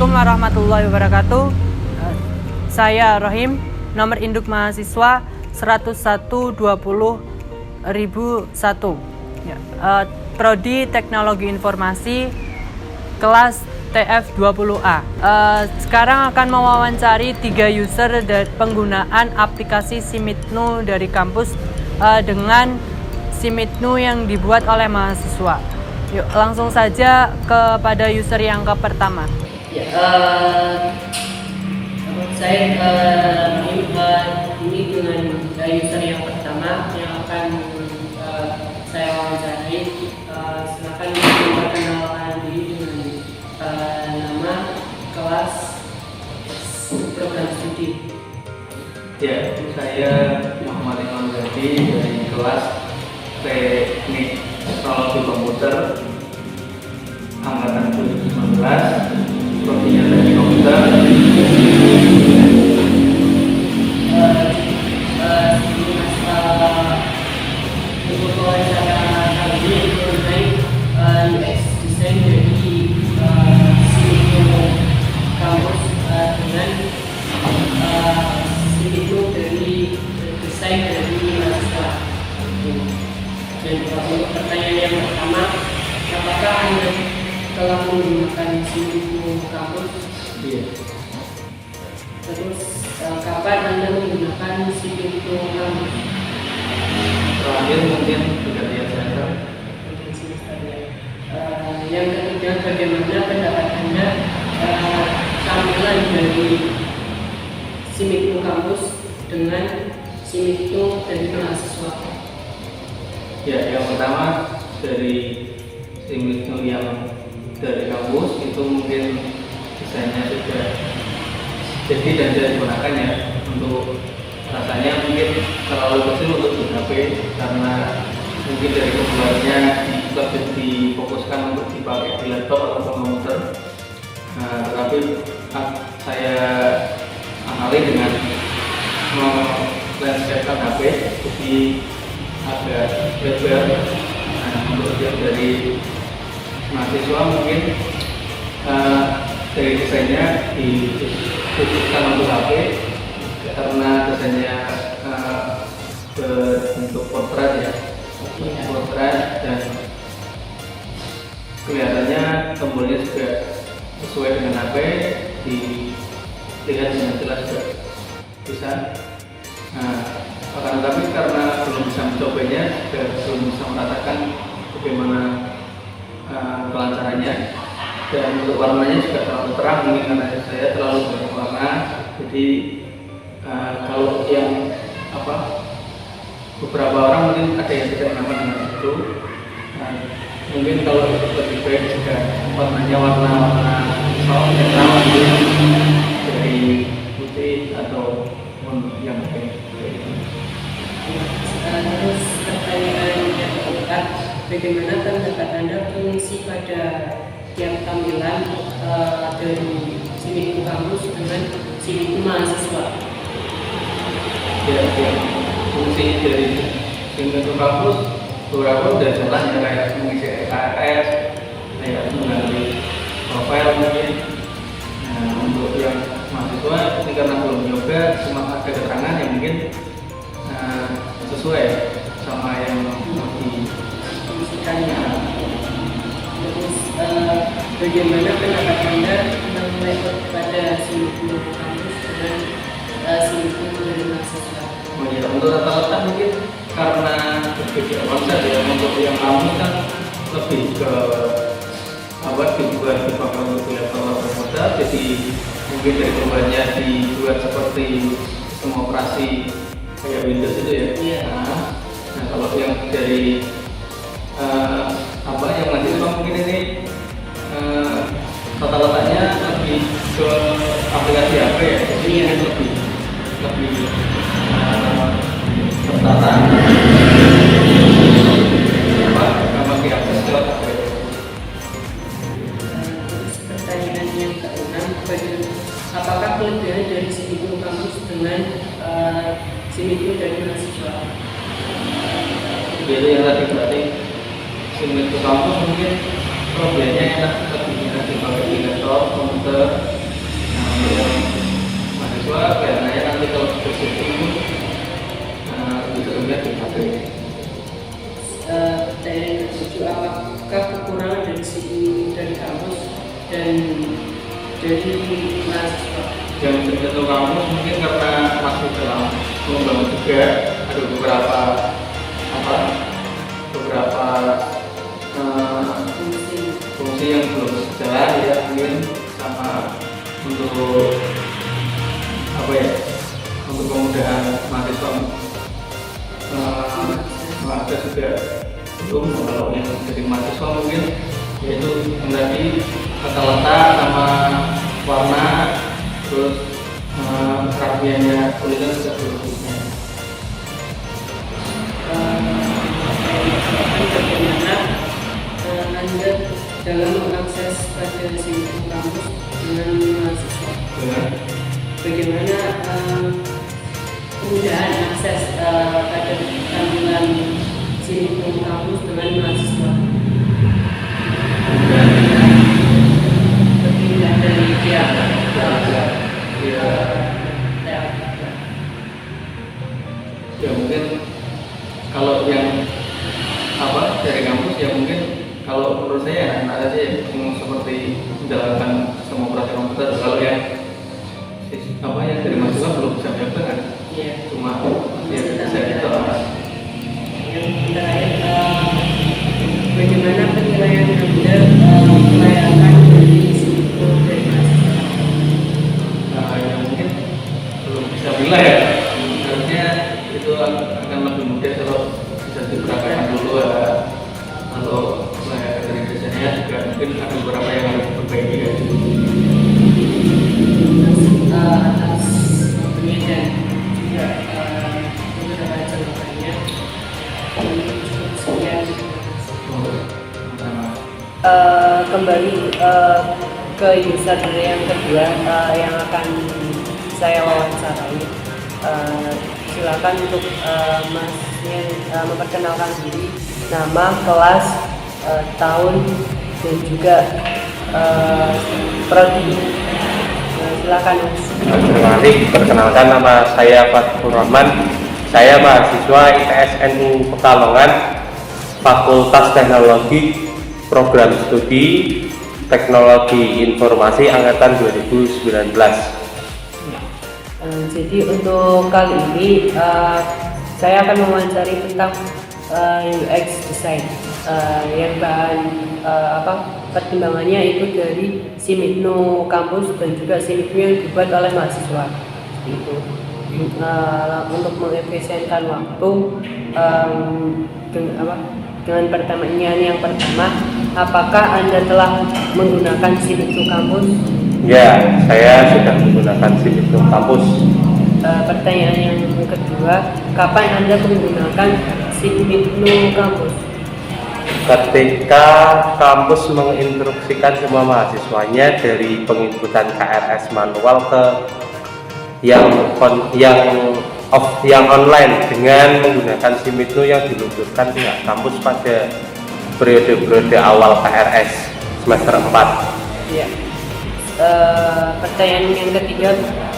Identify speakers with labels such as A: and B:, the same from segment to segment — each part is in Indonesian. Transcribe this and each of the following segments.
A: Assalamualaikum warahmatullahi wabarakatuh. Saya Rohim, nomor induk mahasiswa 101.20.001. Prodi Teknologi Informasi, kelas TF20A. Sekarang akan mewawancari 3 user dari penggunaan aplikasi Simitnu dari kampus dengan Simitnu yang dibuat oleh mahasiswa. Yuk, langsung saja kepada user yang pertama.
B: Saya ini dengan user yang pertama yang akan saya wawancarai. Silakan memperkenalkan diri dengan nama, kelas, program studi.
C: Ya, saya Muhammad Imam Zaki dari kelas Teknik Teknologi Komputer angkatan 2019, prodinya Teknik Komputer.
B: Untuk wawancara kali ini mengenai UX design dari Simitnu kampus dengan Simitnu dari desain dari mahasiswa. Dan untuk pertanyaan yang pertama, apakah Anda telah menggunakan Simitnu kampus?
C: Iya.
B: Terus kapan Anda menggunakan Simitnu kampus?
C: Terakhir mungkin sudah biasa.
B: Yang ketiga, bagaimana pendapat Anda tampilan dari Simitnu kampus dengan Simitnu dari mahasiswa?
C: Ya, yang pertama dari Simitnu yang dari kampus itu mungkin desainnya sudah jadi dan sudah digunakan ya. Untuk rasanya mungkin terlalu kecil untuk di HP karena mungkin dari kebutuhannya lebih difokuskan untuk dipakai di laptop atau komputer. Nah, tetapi saya akali dengan melandscapekan HP jadi agak lebar. Nah, untuk yang dari mahasiswa mungkin dari desainnya dikhususkan untuk HP karena desainnya berbentuk portrait ya, portrait, dan kelihatannya tombolnya juga sesuai dengan HP, dilihat dengan jelas juga bisa. Nah, akan tetapi karena belum bisa mencobanya dan belum bisa merasakan bagaimana kelancarannya, dan untuk warnanya juga terlalu terang mungkin karena saya terlalu banyak warna, jadi kalau yang beberapa orang mungkin ada yang tidak nyaman dengan itu. Mungkin kalau lebih baik jika warnanya warna soft netral dari putih atau yang mungkin.
B: Terus pertanyaan yang keempat, bagaimana pendapat Anda fungsi pada tiap tampilan dari Simitnu kampus dengan Simitnu mahasiswa?
C: Ya, fungsi dari Simitnu kampus beberapa udah jalan ya, kayak mengisi EKS, kayak menggali profil mungkin. Nah, untuk yang mahasiswa ini karena belum nyoba, cuma ada keterangan yang mungkin sesuai sama yang
B: difungsikannya. Terus bagaimana pendapat Anda tentang layout pada Simitnu kampus dengan Simitnu dari mahasiswa?
C: Oh ya, untuk tata letak mungkin karena berbeda konsep ya. Untuk yang kampus kan lebih ke dibuat dipakai untuk laptop atau modal, jadi mungkin dari perubahannya dibuat seperti sistem operasi kayak Windows itu ya.
B: Iya.
C: Nah, kalau yang dari yang mahasiswa mungkin ini tata letaknya lebih ke aplikasi HP ya, jadi lebih tertata dapat diakses ke HP.
B: Terus pertanyaan yang keenam, apakah kelebihan dari Simitnu kampus dengan Simitnu dari mahasiswa?
C: Jadi yang tadi berarti Simitnu kampus mungkin problemnya enak, lebih enak dipakai di laptop, komputer. Nah, untuk mahasiswa kayaknya nanti kalau bersimpul bisa lihat di HP.
B: Dari tujuh, apakah kekurangan dari segi dari kampus dan dari mahasiswa?
C: Yang terjatuh kampus mungkin karena masih dalam pengembangan juga, ada beberapa fungsi yang belum sejalan ya, mungkin sama untuk untuk kemudahan mahasiswa mengakses juga belum. Kalau yang dari mahasiswa mungkin yaitu tadi tata letak sama warna, terus kerapiannya tulisan juga berikutnya.
B: Bagaimana Anda dalam mengakses pada situs kampus dengan mahasiswa? Bagaimana kemudahan akses pada tampilan situs kampus dengan mahasiswa? Berpindah dari pihak
C: ya mungkin kalau yang dari kampus ya mungkin kalau menurut saya enak aja ya, seperti menjalankan semua operasi komputer. Kalau yang yang dari mahasiswa belum bisa daftar kan?
B: Iya.
C: Cuma ya bisa gitu.
B: Yang terakhir, bagaimana penilaian Anda melayakan dari situs dari mahasiswa?
C: Ya mungkin belum bisa bilang ya. Harusnya itu akan lebih mudah kalau bisa diperagakan dulu ya. Kalau dari desainnya juga mungkin ada beberapa yang harus diperbaiki ya.
B: Atas waktunya dan juga beberapa jawabannya. Sekian. Kembali ke user yang kedua yang akan saya wawancarai. Silakan untuk Masnya memperkenalkan diri, nama, kelas, tahun, dan juga prodi. Silakan.
D: Terima kasih. Perkenalkan, nama saya Fathur Rahman. Saya mahasiswa ITSNU Pekalongan, Fakultas Teknologi, Program Studi Teknologi Informasi angkatan 2019.
B: Jadi untuk kali ini saya akan mewawancari tentang UX design yang bahan pertimbangannya itu dari Simikno kampus dan juga Simikno yang dibuat oleh mahasiswa. Itu untuk mengefisienkan waktu dengan pertanyaannya yang pertama, apakah Anda telah menggunakan Simikno kampus?
D: Ya, saya sudah menggunakan Simikno kampus.
B: Pertanyaan yang kedua, kapan Anda menggunakan Simikno kampus?
D: Ketika kampus menginstruksikan semua mahasiswanya dari penginputan KRS manual ke yang online dengan menggunakan Simikno yang diluncurkan pihak kampus pada periode awal KRS semester 4.
B: Ya. Pertanyaan yang ketiga,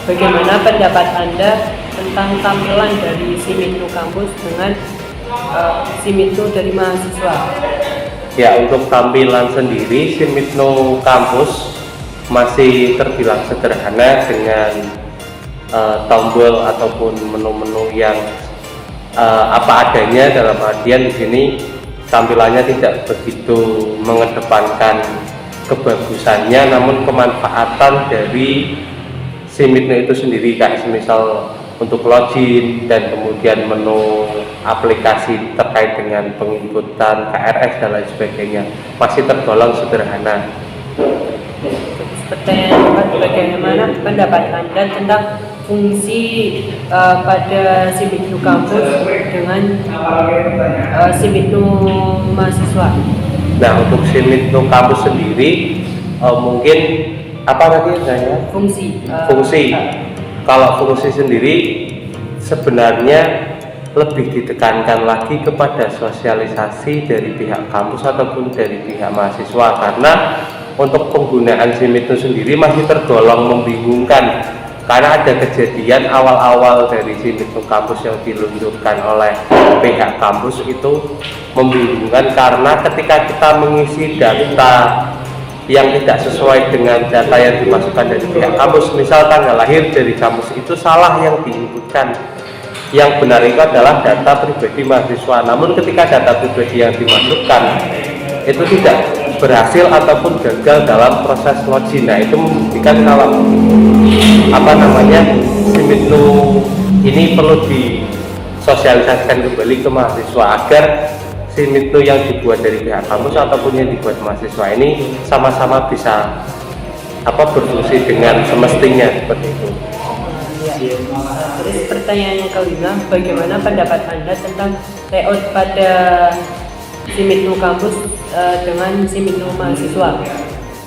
B: bagaimana pendapat Anda tentang tampilan dari Simikno kampus dengan Simikno dari mahasiswa?
D: Ya, untuk tampilan sendiri Simikno kampus masih terbilang sederhana dengan tombol ataupun menu-menu yang apa adanya, dalam artian di sini tampilannya tidak begitu mengedepankan kebagusannya, namun kemanfaatan dari Simikno itu sendiri, kayak misal untuk login dan kemudian menu aplikasi terkait dengan penginputan KRS dan lain sebagainya masih tergolong sederhana.
B: Pertanyaan keempat, bagaimana pendapat Anda tentang fungsi pada Simikno kampus dengan Simikno mahasiswa?
D: Nah, untuk Simikno kampus sendiri mungkin apa tadi saya? Fungsi. Kalau fungsi sendiri sebenarnya lebih ditekankan lagi kepada sosialisasi dari pihak kampus ataupun dari pihak mahasiswa, karena untuk penggunaan SIM itu sendiri masih tergolong membingungkan, karena ada kejadian awal-awal dari SIM itu kampus yang diluncurkan oleh pihak kampus itu membingungkan, karena ketika kita mengisi data yang tidak sesuai dengan data yang dimasukkan dari pihak kampus, misal tanggal lahir dari kampus itu salah yang diinputkan, yang benar itu adalah data pribadi mahasiswa, namun ketika data pribadi yang dimasukkan itu tidak berhasil ataupun gagal dalam proses login. Nah, itu membuktikan kalau SIM itu ini perlu disosialisasikan kembali ke mahasiswa agar SIM itu yang dibuat dari pihak kampus ataupun yang dibuat mahasiswa ini sama-sama bisa berfungsi dengan semestinya, seperti itu.
B: Terus pertanyaan yang kelima, bagaimana pendapat Anda tentang layout pada SIM itu kampus dengan SIM itu mahasiswa?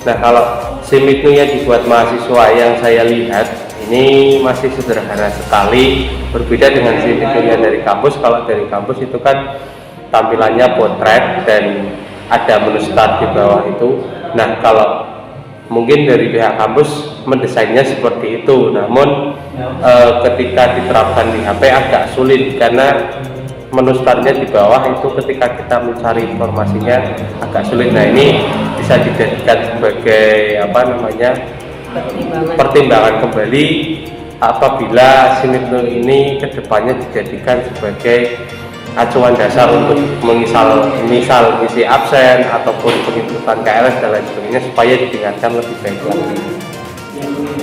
D: Nah, kalau SIM itu yang dibuat mahasiswa yang saya lihat ini masih sederhana sekali, berbeda dengan SIM itu yang dari kampus. Kalau dari kampus itu kan tampilannya potret dan ada menu start di bawah itu. Nah, kalau mungkin dari pihak kampus mendesainnya seperti itu, namun ketika diterapkan di HP agak sulit karena menu startnya di bawah itu ketika kita mencari informasinya agak sulit. Nah, ini bisa dijadikan sebagai pertimbangan kembali apabila SIM itu ini kedepannya dijadikan sebagai acuan dasar untuk misal mengisi absen ataupun penginputan KRS dan lain sebagainya supaya ditingkatkan lebih baik lagi.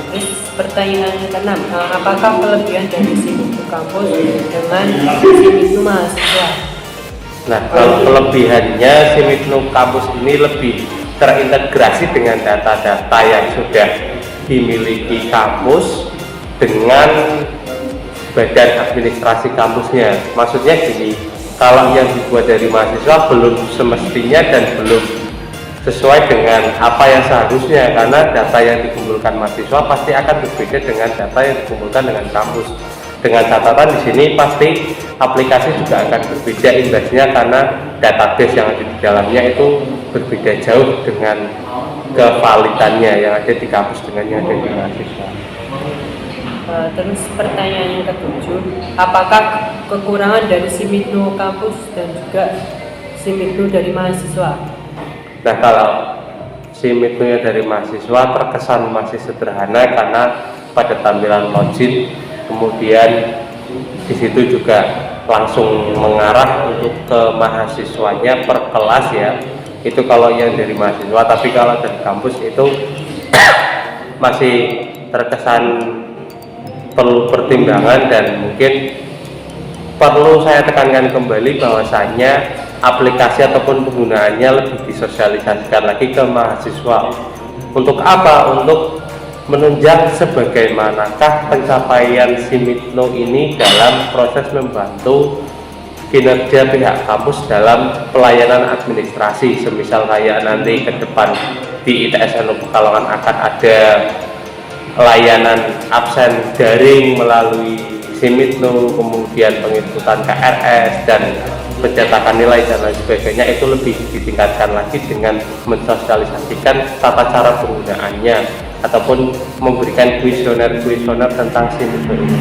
B: Terus pertanyaan ke-6, apakah kelebihan dari SIM itu kampus dengan SIM itu mahasiswa?
D: Nah, kalau kelebihannya SIM itu kampus ini lebih terintegrasi dengan data-data yang sudah dimiliki kampus dengan badan administrasi kampusnya. Maksudnya gini, kalau yang dibuat dari mahasiswa belum semestinya dan belum sesuai dengan apa yang seharusnya, karena data yang dikumpulkan mahasiswa pasti akan berbeda dengan data yang dikumpulkan dengan kampus. Dengan catatan di sini pasti aplikasi juga akan berbeda imbasnya, karena database yang ada di dalamnya itu berbeda jauh dengan kevalidannya yang ada di kampus dengan yang ada di mahasiswa.
B: Terus pertanyaan yang ke-7, apakah kekurangan dari SIM itu kampus dan juga SIM itu dari mahasiswa?
D: Nah, kalau SIM itu dari mahasiswa terkesan masih sederhana karena pada tampilan login, kemudian di situ juga langsung mengarah untuk ke mahasiswanya per kelas ya. Itu kalau yang dari mahasiswa, tapi kalau dari kampus itu masih terkesan perlu pertimbangan dan mungkin perlu saya tekankan kembali bahwasanya aplikasi ataupun penggunaannya lebih disosialisasikan lagi ke mahasiswa. Untuk apa? Untuk menunjang sebagaimanakah pencapaian SIMITNO ini dalam proses membantu kinerja pihak kampus dalam pelayanan administrasi. Semisal kayak nanti ke depan di ITSN Pekalongan akan ada layanan absen daring melalui SIMITNO, kemudian penginputan KRS dan pencetakan nilai dan lain sebagainya, itu lebih ditingkatkan lagi dengan mensosialisasikan tata cara penggunaannya ataupun memberikan kuesioner tentang SIMITNO ini.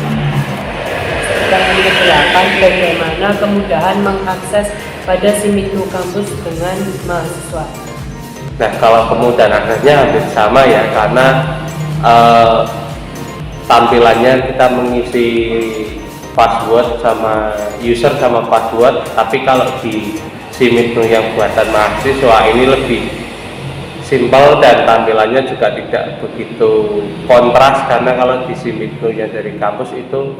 B: Pertanyaan ke-8, bagaimana kemudahan mengakses pada SIMITNO kampus dengan mahasiswa?
D: Nah, kalau kemudahan aksesnya hampir sama ya, karena tampilannya kita mengisi password sama user sama password, tapi kalau di SIMITNO yang buatan mahasiswa ini lebih simpel dan tampilannya juga tidak begitu kontras, karena kalau di SIMITNO yang dari kampus itu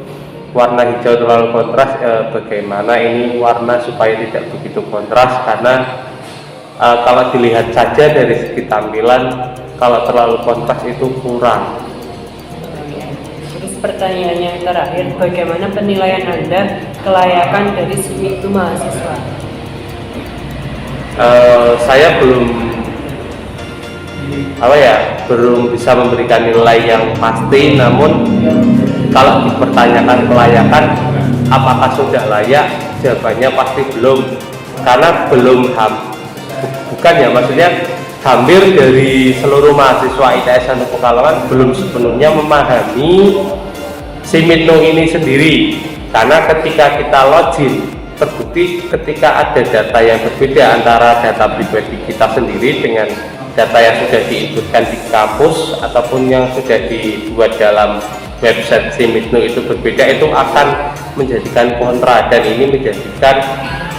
D: warna hijau terlalu kontras. Bagaimana ini warna supaya tidak begitu kontras, karena kalau dilihat saja dari segi tampilan, kalau terlalu kontras itu kurang.
B: Terus pertanyaan yang terakhir, bagaimana penilaian Anda kelayakan dari SIMITNO mahasiswa?
D: Saya belum bisa memberikan nilai yang pasti, namun kalau dipertanyakan kelayakan apakah sudah layak, jawabannya pasti belum, karena bukan ya, maksudnya hampir dari seluruh mahasiswa ITS Santo Pekalongan belum sepenuhnya memahami SIMITNU ini sendiri, karena ketika kita login terbukti ketika ada data yang berbeda antara data pribadi kita sendiri dengan data yang sudah diinputkan di kampus ataupun yang sudah dibuat dalam website SIMITNU itu berbeda, itu akan menjadikan kontra, dan ini menjadikan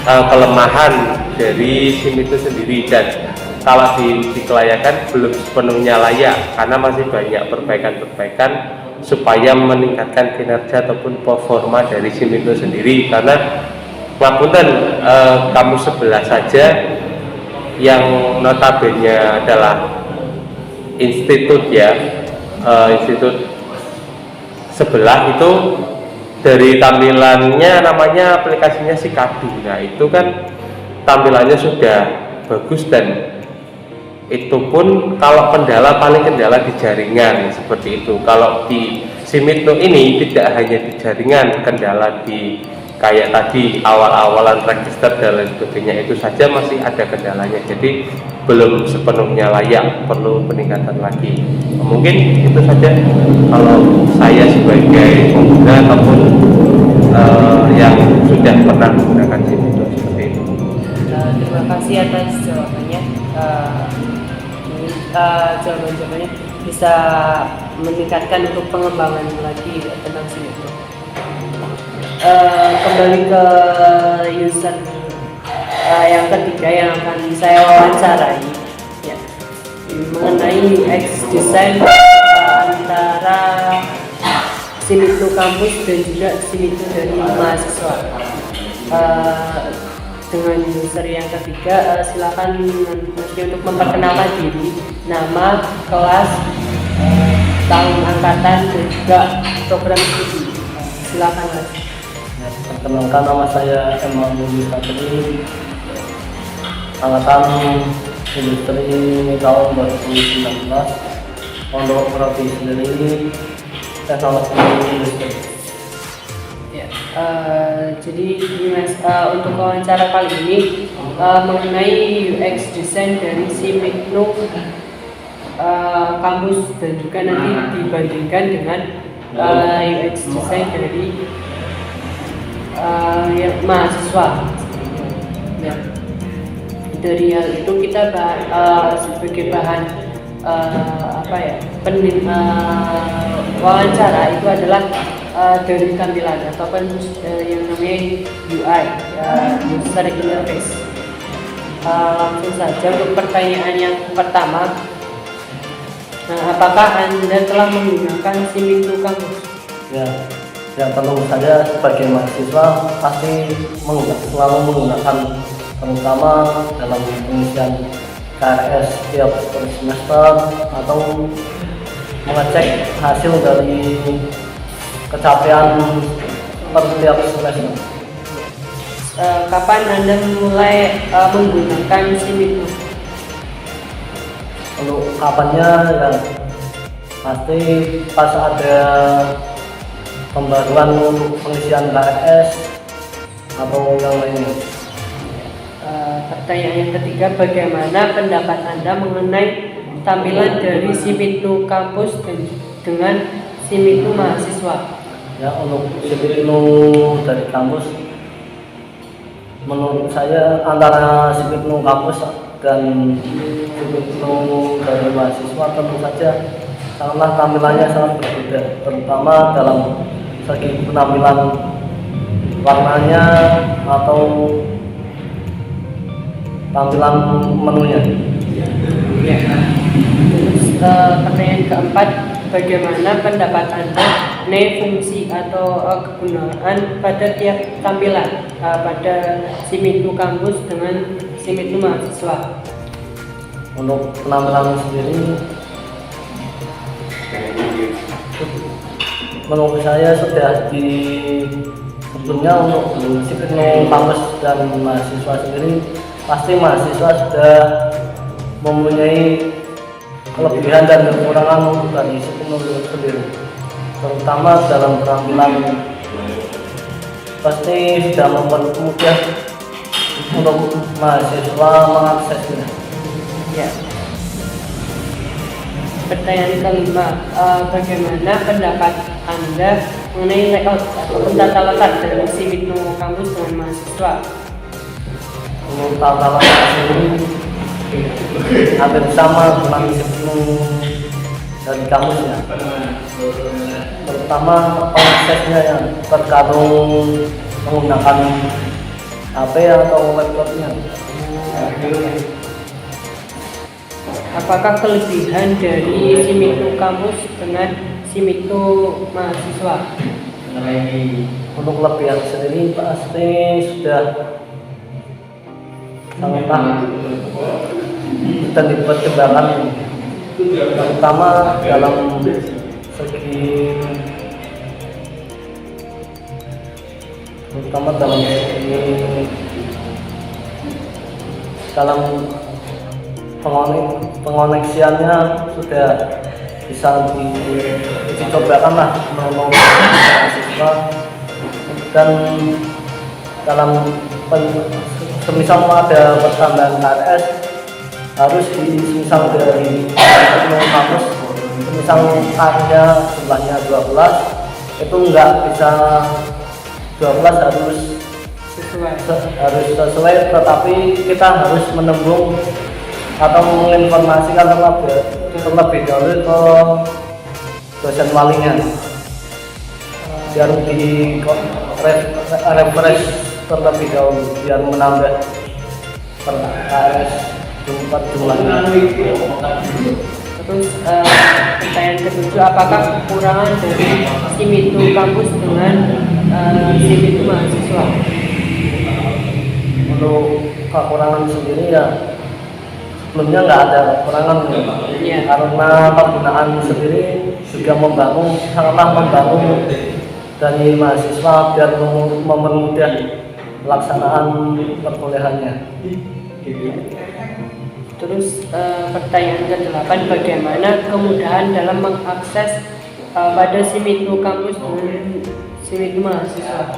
D: kelemahan dari SIMITNU sendiri, dan kalau dikelayakan belum sepenuhnya layak karena masih banyak perbaikan-perbaikan supaya meningkatkan kinerja ataupun performa dari SIMITNU sendiri. Karena ngapunten, kampus sebelah saja yang notabene adalah institut ya, institut sebelah itu dari tampilannya namanya aplikasinya Sikadu. Nah itu kan tampilannya sudah bagus, dan itu pun kalau paling kendala di jaringan seperti itu. Kalau di SIMITNU ini tidak hanya di jaringan, kendala di kayak tadi awal-awalan register dan lain sebagainya itu saja masih ada kendalanya, jadi belum sepenuhnya layak, perlu peningkatan lagi. Mungkin itu saja kalau saya sebagai pengguna ataupun yang sudah pernah menggunakan SIMITNU seperti itu.
B: Terima kasih atas jawabannya. Jawaban-jawabannya bisa meningkatkan untuk pengembangan lagi tentang SIMITNU. Kembali ke user yang ketiga yang akan saya wawancarai ya, mengenai UX design antara SIMITNU kampus dan juga SIMITNU dari mahasiswa. Dengan user yang ketiga, silakan Mas untuk memperkenalkan diri, nama, kelas, tahun angkatan dan juga program studi. Silakan Mas.
E: Perkenalkan, nama saya Emmanuel Satri, angkatan industri tahun 2019, untuk prodi sendiri teknologi industri.
B: Ya, jadi Mas, untuk wawancara kali ini mengenai UX design dari SIMITNU kampus dan juga nanti dibandingkan dengan UX design dari mahasiswa. Ya. Dari hal itu kita sebagai bahan wawancara itu adalah dari tampilan ataupun yang namanya UI, user interface. Langsung saja untuk pertanyaan yang pertama. Nah, apakah Anda telah menggunakan SIMITNU kampus?
E: Ya tentu saja sebagai mahasiswa pasti selalu menggunakan, terutama dalam pengisian KRS tiap semester atau mengecek hasil dari capaian per tiap semester.
B: Kapan Anda mulai menggunakan SIMITNU?
E: Untuk kapannya ya pasti pas ada pembaruan untuk pengisian KRS atau yang lainnya.
B: Pertanyaan yang ketiga, bagaimana pendapat Anda mengenai tampilan dari SIMITNU kampus dengan SIMITNU mahasiswa?
E: Ya, untuk SIMITNU dari kampus, menurut saya antara SIMITNU kampus dan SIMITNU dari mahasiswa tentu saja sangatlah tampilannya sangat berbeda, terutama dalam segi penampilan warnanya atau tampilan menunya.
B: Ya. Terus pertanyaan keempat, bagaimana pendapat Anda mengenai fungsi atau kegunaan pada tiap tampilan pada SIMITNU kampus dengan SIMITNU mahasiswa?
E: Untuk penampilan sendiri, menurut saya sudah sebelumnya untuk SIMITNU kampus dan mahasiswa sendiri, pasti mahasiswa sudah mempunyai kelebihan dan kekurangan dari SIMITNU sendiri, terutama dalam penampilan pasti sudah mempermudah untuk mahasiswa mengaksesnya.
B: Ya. Pertanyaan kelima, bagaimana pendapat Anda mengenai layout atau tata letak dari Simiknu kampus dengan mahasiswa?
E: Untuk tata letak sendiri hampir sama dengan sistem dari kampusnya, terutama aksesnya yang tergantung menggunakan HP atau laptopnya.
B: Apakah kelebihan dari Simiknu kampus dengan Simiknu mahasiswa?
E: Untuk kelebihan sendiri pasti sudah sangatlah dipertimbangkan, terutama dalam segi dalam pengoneksiannya sudah bisa dicobakan lah menolong mahasiswa, dan dalam semisal ada pertambahan KRS harus dimisal dari kampus, semisal karya jumlahnya 12 itu enggak bisa 12 harus sesuai, tetapi kita harus menembung atau menginformasikan terlebih dahulu ke dosen walinya biar di refresh terlebih dahulu biar menambah per KRS jumlahnya.
B: Terus pertanyaan ketujuh, apakah kekurangan dari Simiknu kampus dengan Simiknu mahasiswa?
E: Untuk kekurangan sendiri ya sebelumnya nggak ada kekurangan
B: Iya.
E: karena penggunaan sendiri juga sangatlah membangun dari mahasiswa biar mempermudah pelaksanaan perkuliahannya.
B: Terus pertanyaan ke-8, bagaimana kemudahan dalam mengakses pada Simiknu kampus dan Simiknu mahasiswa?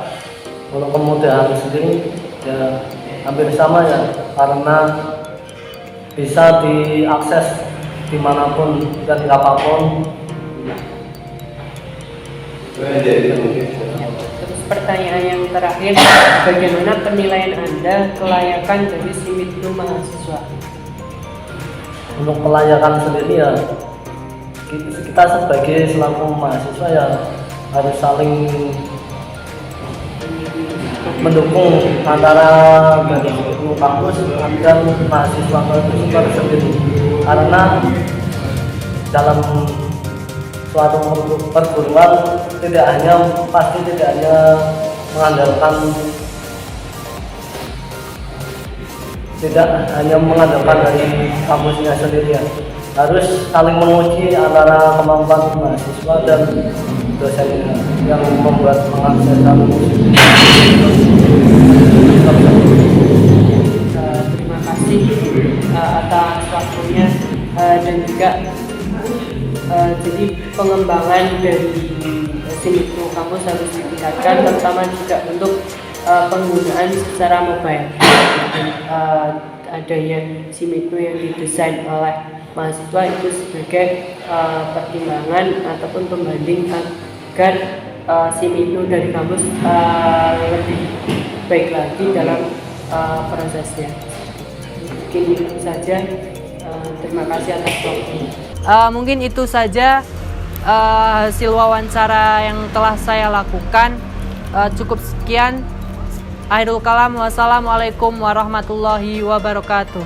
E: Untuk kemudahan sendiri ya hampir sama ya, karena bisa diakses dimanapun dan kapanpun.
B: Terus pertanyaan yang terakhir, bagaimana penilaian Anda kelayakan dari Simiknu mahasiswa?
E: Untuk kelayakan sendiri ya kita sebagai selaku mahasiswa ya harus saling mendukung antara dari kampus dan mahasiswa itu sendiri, karena dalam suatu perguruan tidak hanya mengandalkan dari kampusnya sendiri ya, harus saling menguji antara kemampuan mahasiswa dan dosennya yang membuat mengakses
B: Terima kasih atas waktunya dan juga jadi pengembangan dari Simiknu kampus harus ditingkatkan, terutama juga untuk penggunaan secara mobile. Adanya Simiknu yang didesain oleh mahasiswa itu sebagai pertimbangan ataupun pembanding agar Simiknu dari kampus lebih baik lagi dalam prosesnya. Mungkin itu saja. Terima kasih atas waktunya.
A: Mungkin itu saja hasil wawancara yang telah saya lakukan. Cukup sekian. Akhirul kalam, wassalamualaikum warahmatullahi wabarakatuh.